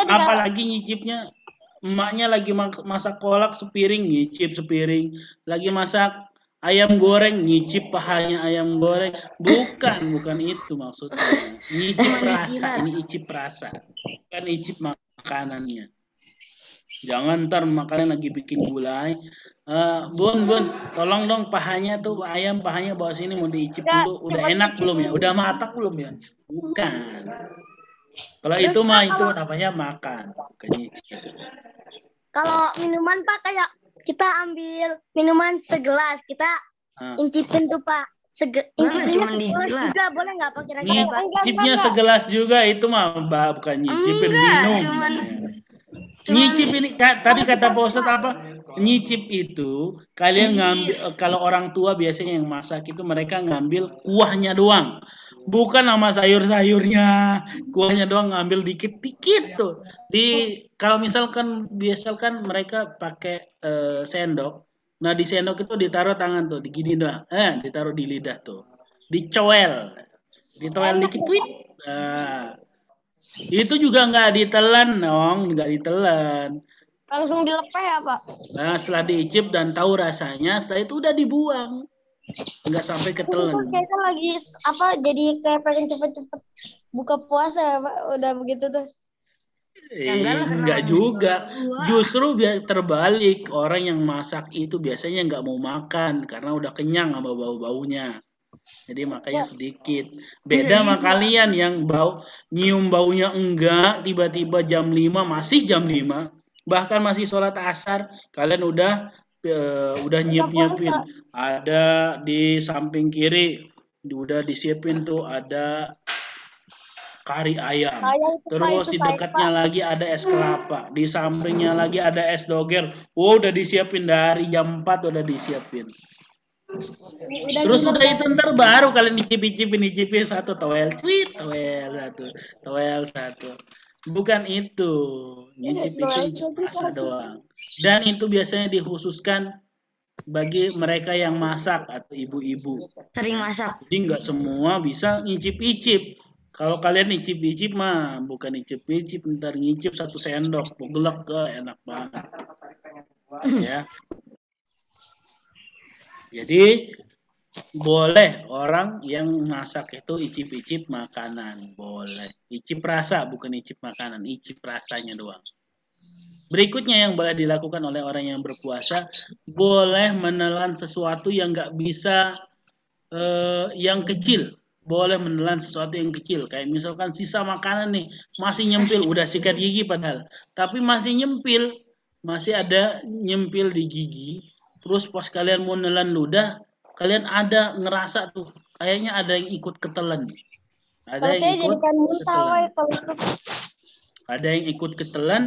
Apalagi nyicipnya emaknya lagi masak kolak sepiring, nyicip sepiring, lagi masak ayam goreng, nyicip pahanya ayam goreng, bukan itu maksudnya. Nyicip rasa, ini icip rasa, bukan icip makanannya. Jangan ntar makanan lagi bikin gulai, bun, tolong dong pahanya tuh ayam, pahanya bawa sini mau diicip dulu, udah enak belum ya, udah matang belum ya? Bukan. Kalau itu mah itu namanya makan, bukan nyicip. Kalau minuman Pak, kayak kita ambil minuman segelas, kita incipin tuh Pak. Incipinnya segelas juga boleh nggak Pak kira-kira Pak? Nyicipnya segelas juga itu mah bukan nyicipin, minum. Nyicip ini tadi kata Pak Ustadz apa? Nyicip itu kalian ngambil, kalau orang tua biasanya yang masak itu mereka ngambil kuahnya doang. Bukan sama sayur-sayurnya, kuahnya doang ngambil dikit-dikit tuh. Kalau misalkan mereka pakai sendok. Nah, di sendok itu ditaruh tangan tuh, digini doang. Ditaruh di lidah tuh. Ditoel dikit tweet. Itu juga nggak ditelan dong, nggak ditelan. Langsung dilepeh ya Pak? Nah, setelah diicip dan tahu rasanya, setelah itu udah dibuang. Nggak sampai ketelan. Kita lagi jadi kayak pengen cepet-cepet buka puasa ya Pak, udah begitu tuh. Enggak juga. Justru terbalik, orang yang masak itu biasanya nggak mau makan karena udah kenyang sama bau-baunya. Jadi makanya sedikit. Beda sama kalian yang nyium baunya enggak, tiba-tiba jam 5 masih jam 5, bahkan masih sholat asar, kalian udah nyiapin. Ada di samping kiri udah disiapin tuh ada kari ayam. Terus di dekatnya lagi ada es kelapa, di sampingnya lagi ada es doger. Udah disiapin dari jam 4 udah disiapin. Terus udah itu ntar baru kalian dicipin satu towel satu. Bukan itu, nyicip itu rasa doang. Dan itu biasanya dikhususkan bagi mereka yang masak atau ibu-ibu. Sering masak. Jadi nggak semua bisa ngicip-icip. Kalau kalian ngicip-icip mah bukan ngicip-icip, ntar ngicip 1 sendok, gelek enak banget. Ya. Jadi boleh orang yang masak itu icip-icip makanan, boleh. Icip rasa, bukan icip makanan, icip rasanya doang. Berikutnya yang boleh dilakukan oleh orang yang berpuasa, boleh menelan sesuatu yang nggak bisa, yang kecil. Boleh menelan sesuatu yang kecil, kayak misalkan sisa makanan nih, masih nyempil, udah sikat gigi padahal, tapi masih nyempil, masih ada nyempil di gigi. Terus pas kalian mau nelan ludah, kalian ada ngerasa tuh, kayaknya ada yang ikut ketelan. Ada yang ikut ketelan. Ada yang ikut ketelan.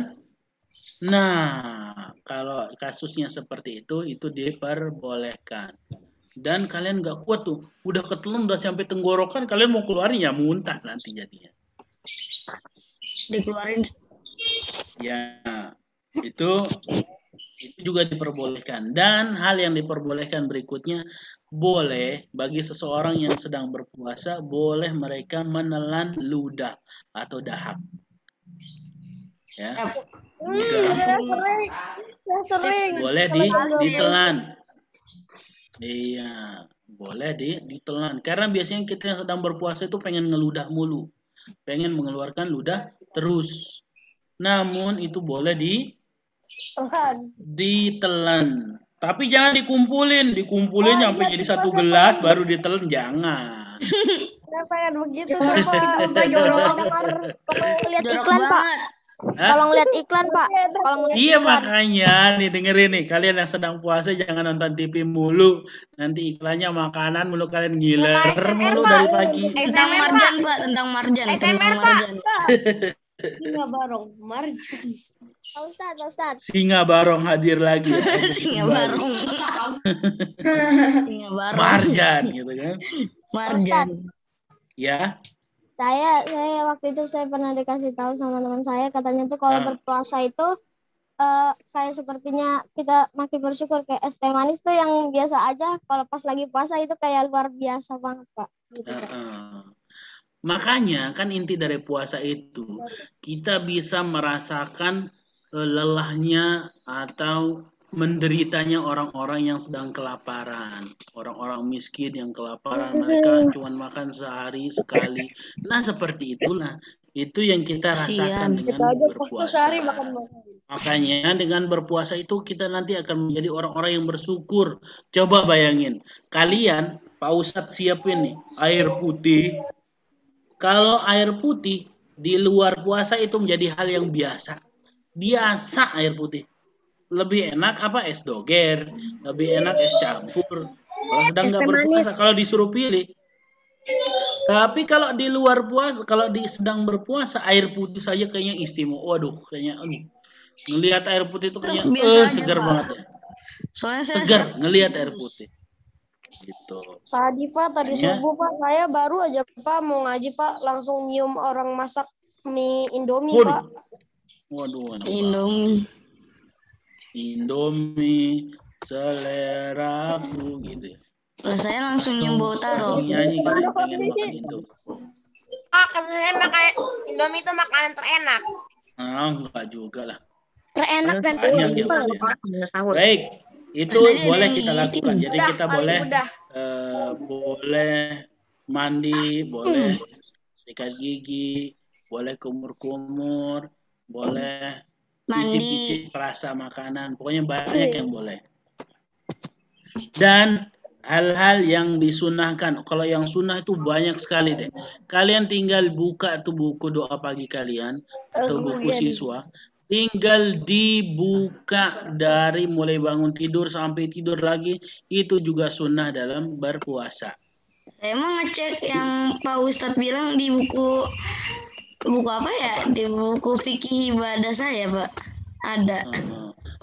Nah, kalau kasusnya seperti itu diperbolehkan. Dan kalian nggak kuat tuh, udah ketelan, udah sampai tenggorokan, kalian mau keluarin ya muntah nanti jadinya. Dikeluarin. Ya, itu juga diperbolehkan. Dan hal yang diperbolehkan berikutnya, boleh bagi seseorang yang sedang berpuasa, boleh mereka menelan ludah atau dahak. Ya. Sering. Boleh ditelan. Iya, boleh ditelan. Karena biasanya kita yang sedang berpuasa itu pengen ngeludah mulu. Pengen mengeluarkan ludah terus. Namun itu boleh ditelan. Tapi jangan dikumpulin sampai jadi 1 gelas baru ditelan, jangan. Saya pengen begitu tuh Pak. Kalau lihat iklan Pak. Kalau ngeliat iklan Pak. Iya makanya nih dengerin nih, kalian yang sedang puasa jangan nonton TV mulu. Nanti iklannya makanan mulu, kalian ngiler mulu dari pagi. Tentang marjan Pak, tentang marjan. SMR Pak. Singa Barong, marjan. Ustaz. Singa Barong hadir lagi. Singa Barong. Singa Barong. Marjan gitu kan. Marjan. Ya. Saya waktu itu saya pernah dikasih tahu sama teman saya, katanya tuh kalau berpuasa itu kayak sepertinya kita makin bersyukur, kayak es teh manis tuh yang biasa aja, kalau pas lagi puasa itu kayak luar biasa banget Pak. Gitu, Pak. Makanya kan inti dari puasa itu kita bisa merasakan lelahnya atau menderitanya orang-orang yang sedang kelaparan, orang-orang miskin yang kelaparan, mereka cuma makan sehari sekali. Nah seperti itulah, itu yang kita rasakan dengan berpuasa. Makanya dengan berpuasa itu kita nanti akan menjadi orang-orang yang bersyukur. Coba bayangin, kalian, Pak Ustadz siapin nih air putih. Kalau air putih di luar puasa itu menjadi hal yang biasa. Biasa air putih. Lebih enak apa es doger, lebih enak es campur. Kalau sedang nggak berpuasa, kalau disuruh pilih. Tapi kalau di luar puasa, kalau sedang berpuasa, air putih saja kayaknya istimewa. Waduh, kayaknya ngelihat air putih itu kayaknya segar banget ya. Soalnya segar ngelihat air putih. Gitu. Tadi Pak, tadi subuh Pak, saya baru aja Pak mau ngaji Pak, langsung nyium orang masak mie Indomie Pak. Waduh, Indomie seleraku gitu ya. Kalau saya langsung nyium bau taro. Nyanyi gitu, pengen makan Indomie. Kata saya makan Indomie itu makanan terenak. Enggak juga lah. Terenak dan simpel. Baik, itu boleh kita lakukan. Jadi kita boleh boleh mandi, boleh sikat gigi, boleh kumur-kumur, boleh icip-icip rasa makanan, pokoknya banyak yang boleh. Dan hal-hal yang disunahkan, kalau yang sunnah itu banyak sekali deh. Kalian tinggal buka tuh buku doa pagi kalian atau buku siswa, tinggal dibuka dari mulai bangun tidur sampai tidur lagi, itu juga sunnah dalam berpuasa. Saya mau ngecek yang Pak Ustadz bilang di buku apa ya? Di buku fikih ibadah saya, Pak. Ada.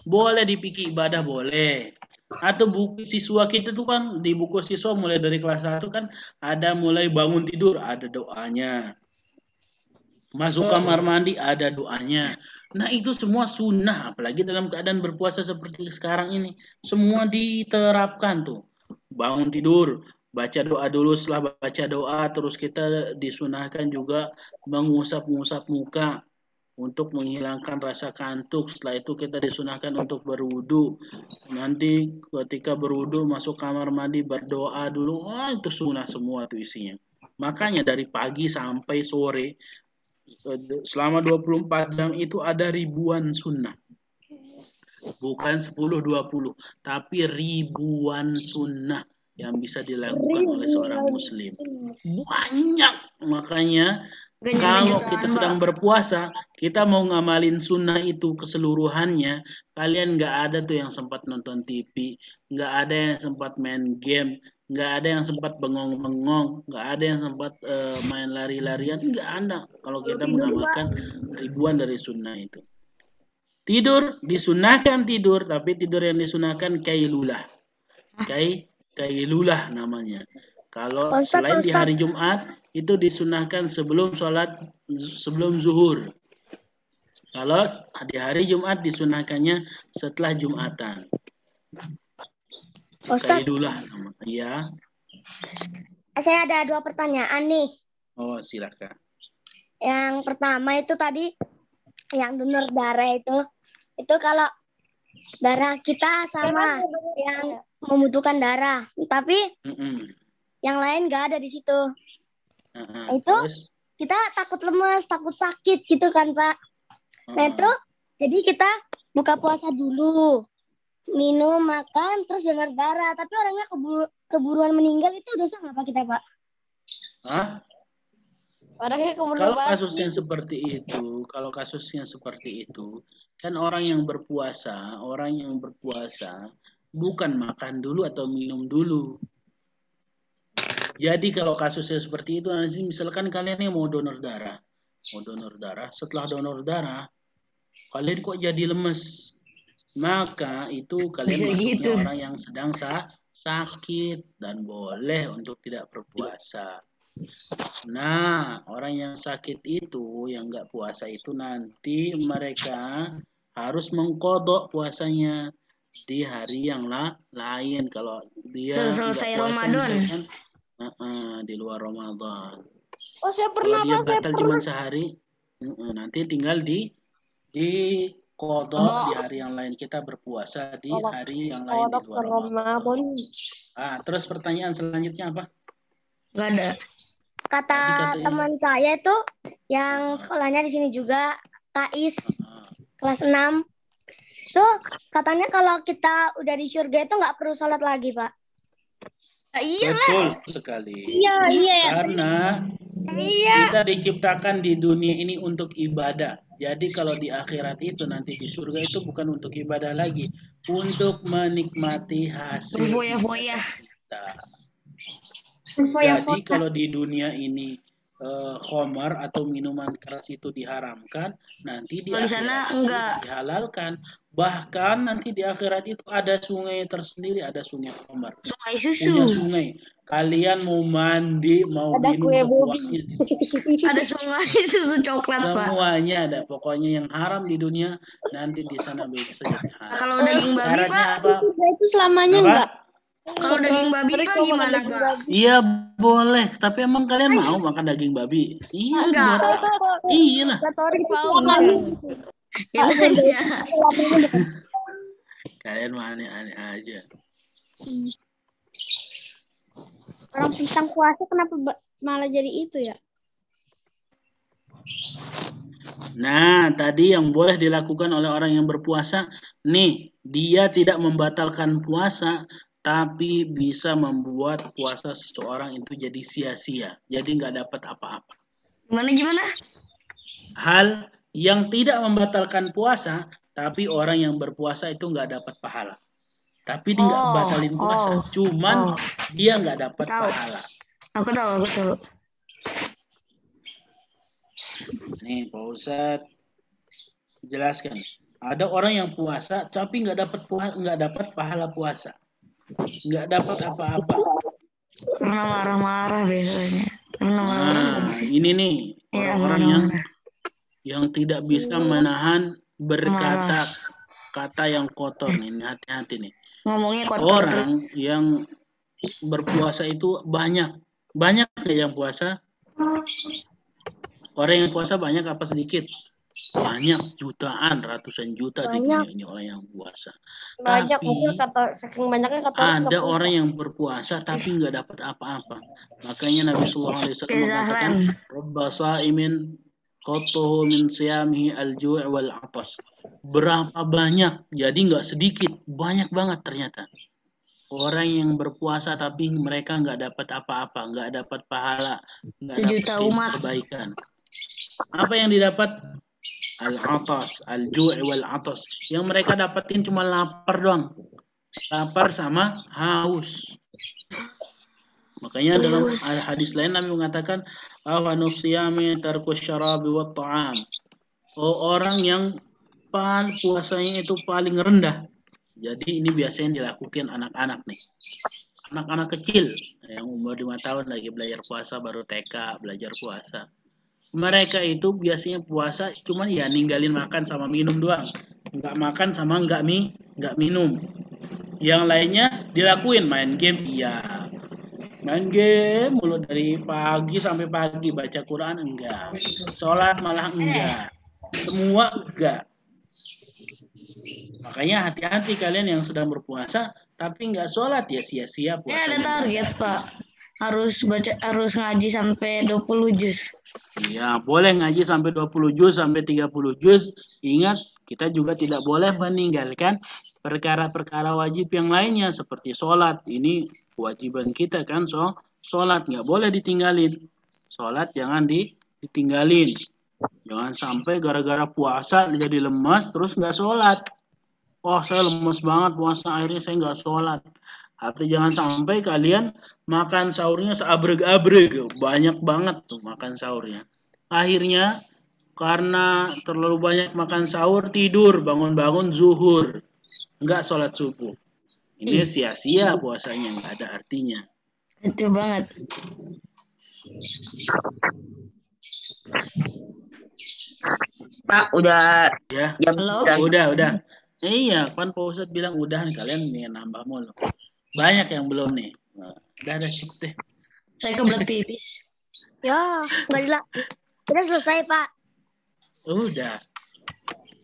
Boleh di fikih ibadah, boleh. Atau buku siswa kita tuh kan, di buku siswa mulai dari kelas 1 kan ada mulai bangun tidur, ada doanya. Masuk kamar mandi ada doanya. Nah itu semua sunnah, apalagi dalam keadaan berpuasa seperti sekarang ini. Semua diterapkan tuh. Bangun tidur, baca doa dulu, setelah baca doa, terus kita disunahkan juga mengusap-ngusap muka untuk menghilangkan rasa kantuk. Setelah itu kita disunahkan untuk berwudu. Nanti ketika berwudu masuk kamar mandi berdoa dulu. Wah itu sunnah semua tuh isinya. Makanya dari pagi sampai sore selama 24 jam itu ada ribuan sunnah. Bukan 10-20, tapi ribuan sunnah yang bisa dilakukan oleh seorang muslim. Banyak. Makanya kalau kita sedang berpuasa, kita mau ngamalin sunnah itu keseluruhannya, kalian nggak ada tuh yang sempat nonton TV, nggak ada yang sempat main game, nggak ada yang sempat bengong-bengong, nggak ada yang sempat main lari-larian, nggak ada kalau kita mengamalkan ribuan dari sunnah itu. Tidur, disunahkan tidur, tapi tidur yang disunahkan kailulah. Kailulah namanya. Kalau selain di hari Jumat, itu disunahkan sebelum zuhur. Kalau di hari Jumat disunahkannya setelah Jumatan. Kailulah namanya. Ya. Saya ada 2 pertanyaan nih. Oh, silakan. Yang pertama itu tadi yang donor darah itu kalau darah kita sama yang membutuhkan darah, tapi yang lain nggak ada di situ. Itu Terus? Kita takut lemes, takut sakit gitu kan Pak. Nah itu jadi kita buka puasa dulu, minum, makan, terus donor darah. Tapi orangnya keburuan meninggal itu dosa nggak Pak kita Pak? Hah? Orangnya Kalau kasusnya seperti itu, kan orang yang berpuasa bukan makan dulu atau minum dulu. Jadi kalau kasusnya seperti itu, nanti misalkan kalian yang mau donor darah, setelah donor darah, kalian kok jadi lemes, maka itu kalian masuknya orang yang sedang sakit dan boleh untuk tidak berpuasa. Nah, orang yang sakit itu, yang nggak puasa itu nanti mereka harus mengkodok puasanya di hari yang lain. Kalau dia selesai Ramadan, di luar Ramadan. Oh, saya pernah. Kalau dia batal cuma sehari, nanti tinggal di kodok di hari yang lain. Kita berpuasa di hari yang lain di luar Ramadan. Terus pertanyaan selanjutnya apa? Nggak ada. Kata teman saya itu yang sekolahnya di sini juga, Kais, kelas 6. Tuh katanya kalau kita udah di surga itu nggak perlu sholat lagi, Pak. Betul sekali. Iya. Karena kita diciptakan di dunia ini untuk ibadah. Jadi kalau di akhirat itu nanti di surga itu bukan untuk ibadah lagi, untuk menikmati hasil foya-foya. Jadi kalau di dunia ini khamar atau minuman keras itu diharamkan, nanti di akhirat enggak dihalalkan. Bahkan nanti di akhirat itu ada sungai tersendiri, ada sungai khamar. Sungai susu. Punya sungai. Kalian mau mandi, mau ada minum sepuasnya. Ada sungai susu coklat, Pak. Semuanya ada. Pokoknya yang haram di dunia nanti di sana bisa jadi halal. Kalau daging babi, Pak, apa? Itu selamanya enggak. Kalau daging babi Pak gimana, Pak? Iya boleh, tapi emang kalian mau makan daging babi? Iya enggak. Iya lah. Kalian mah aneh-aneh aja. Orang pisang puasa kenapa malah jadi itu ya? Nah, tadi yang boleh dilakukan oleh orang yang berpuasa, nih, dia tidak membatalkan puasa, tapi bisa membuat puasa seseorang itu jadi sia-sia. Jadi nggak dapat apa-apa. Gimana? Hal yang tidak membatalkan puasa, tapi orang yang berpuasa itu nggak dapat pahala. Tapi dia nggak batalin puasa, cuman dia nggak dapat pahala. Aku tahu. Nih, Pak Ustadz jelaskan. Ada orang yang puasa, tapi nggak dapat pahala puasa. Nggak dapat apa-apa. Karena marah-marah biasanya. Ini nih orang-orang yang yang tidak bisa menahan berkata-kata yang kotor nih. Hati-hati nih. Ngomongnya kotor. Orang yang berpuasa itu banyak nggak yang puasa? Orang yang puasa banyak apa sedikit? Banyak, jutaan, ratusan juta di dunia ini orang yang puasa. Banyak, Tapi mungkin saking banyaknya kata ada orang yang berpuasa tapi nggak dapat apa-apa. Makanya Nabi Sallallahu Alaihi Wasallam mengatakan, "Rabba sa'imin khattuhu min siyamihi al-ju' wal 'atas." Berapa banyak? Jadi nggak sedikit, banyak banget ternyata. Orang yang berpuasa tapi mereka nggak dapat apa-apa, nggak dapat pahala, nggak dapat kebaikan. Apa yang didapat? Al-'atas, al-ju' wal 'atas. Yang mereka dapatin cuma lapar doang. Lapar sama haus. Makanya dalam hadis lain Nabi mengatakan, "Ahwanu siyami tarkus syarabi wat ta'am." Orang yang puasanya itu paling rendah. Jadi ini biasanya dilakukan anak-anak nih. Anak-anak kecil yang umur 5 tahun lagi belajar puasa, baru TK belajar puasa. Mereka itu biasanya puasa cuman ya ninggalin makan sama minum doang. Nggak makan sama nggak minum. Yang lainnya dilakuin, main game iya. Main game mulu dari pagi sampai pagi, baca Quran enggak. Sholat malah enggak. Semua enggak. Makanya hati-hati kalian yang sedang berpuasa tapi enggak sholat, ya sia-sia puasa. Ada target, Pak. Harus ngaji sampai 20 juz. Iya, boleh ngaji sampai 20 juz sampai 30 juz. Ingat, kita juga tidak boleh meninggalkan perkara-perkara wajib yang lainnya seperti sholat. Ini kewajiban kita kan, sholat nggak boleh ditinggalin. Sholat jangan ditinggalin. Jangan sampai gara-gara puasa jadi lemas terus nggak sholat. Oh, saya lemes banget puasa, akhirnya saya nggak sholat. Atau jangan sampai kalian makan sahurnya seabreg-abreg, banyak banget tuh makan sahurnya. Akhirnya karena terlalu banyak makan sahur, tidur, bangun-bangun zuhur, nggak sholat subuh. Ini sia-sia puasanya, nggak ada artinya. Itu banget. Pak, udah ya. Udah. Iya, kan Pak Ustadz bilang udah nih, kalian nih nambah mulu. Banyak yang belum nih. Udah cukup deh. Saya kebelet pipis. Ya, Mbak. Udah selesai, Pak. Udah.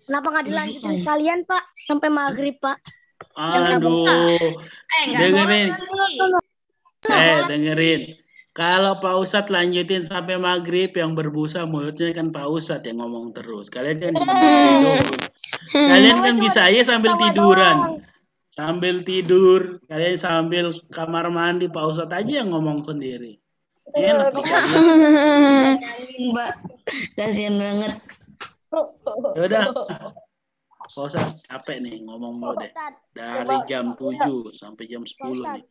Kenapa nggak dilanjutin sekalian, Pak? Sampai maghrib, Pak. Aduh. Dengerin. Kalau Pak Ustadz lanjutin sampai maghrib, yang berbusa mulutnya kan Pak Ustadz yang ngomong terus. Kalian kan kalian kan bisa aja sambil tiduran. Sambil tidur, kalian sambil kamar mandi, Pak Ustadz aja yang ngomong sendiri. Enak. Mbak, kasihan banget. Udah. Pak Ustadz capek nih ngomong mulu deh. Dari jam 7 sampai jam 10 nih.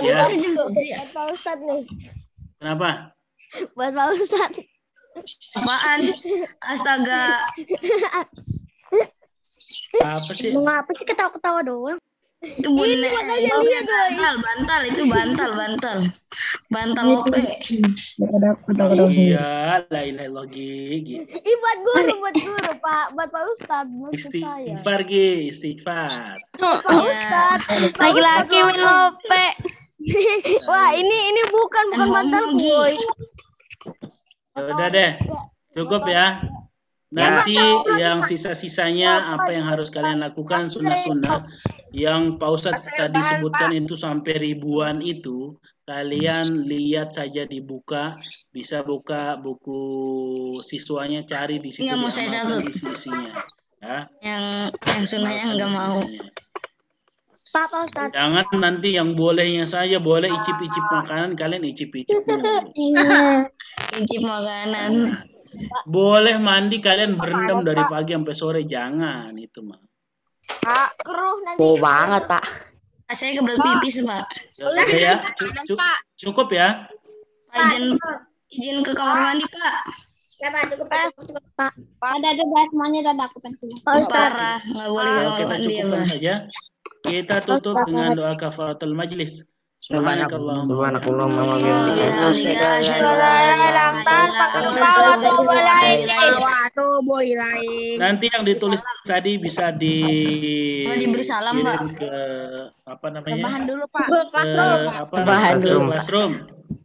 Ya. Buat Pak Ustadz nih. Kenapa? Buat Pak Ustadz. Apaan? Astaga. Apa sih? Mengapa sih ketawa-ketawa doang? Itu bantal OP. Iya, la ilaha illallah gigi. Ih, buat guru Pak, buat Pak Ustadz maksud saya. Istighfar. Pak Ustadz, laki-laki lope. Wah, ini bukan bantal boy. Udah deh, cukup ya. Nanti yang sisa-sisanya apa yang harus kalian lakukan, sunnah-sunnah yang Pak Ustadz tadi sebutkan itu sampai ribuan itu, kalian lihat saja dibuka, bisa buka buku siswanya, cari di situ diamalkan isi-isinya. Ya. Yang sunnahnya nggak mau. Pak Ustadz. Jangan nanti yang bolehnya saja, boleh icip-icip makanan, kalian icip-icip dulu. Icip makanan. Boleh mandi kalian berendam dari pagi sampai sore, jangan itu mah. Pak, keruh nanti. Oh banget, Pak. Saya kebelet pipis, Pak. Ya, cukup ya. Izin ke kamar mandi, Pak. Ya, Pak, cukup, Pak. Pak, ada semuanya udah aku penting. Parah, nggak boleh kamar Kita mandi ya, cukupkan Pak. saja. Kita tutup dengan doa kafaratul majlis. Subhanakallahumma Subhanakallahumma wa Nanti yang ditulis tadi bisa diberi salam, Pak. kirim ke apa namanya? Bahan dulu, Pak. Ke classroom.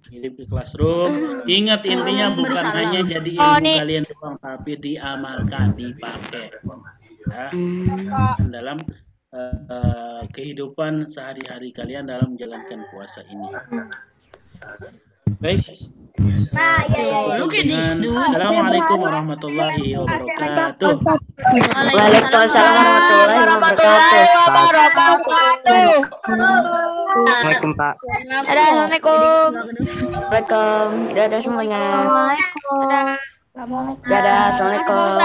Kirim ke classroom. Ingat intinya bukan Bersalam. hanya jadi ilmu kalian doang, tapi diamalkan, dipakai. Ya. Dalam kehidupan sehari-hari kalian dalam menjalankan puasa ini. Baik. Look at this, dude. Assalamualaikum warahmatullahi wabarakatuh. Waalaikumsalam warahmatullahi wabarakatuh. Assalamualaikum Pak. Assalamualaikum. Waalaikumsalam. Dadah semuanya. Dadah. Assalamualaikum.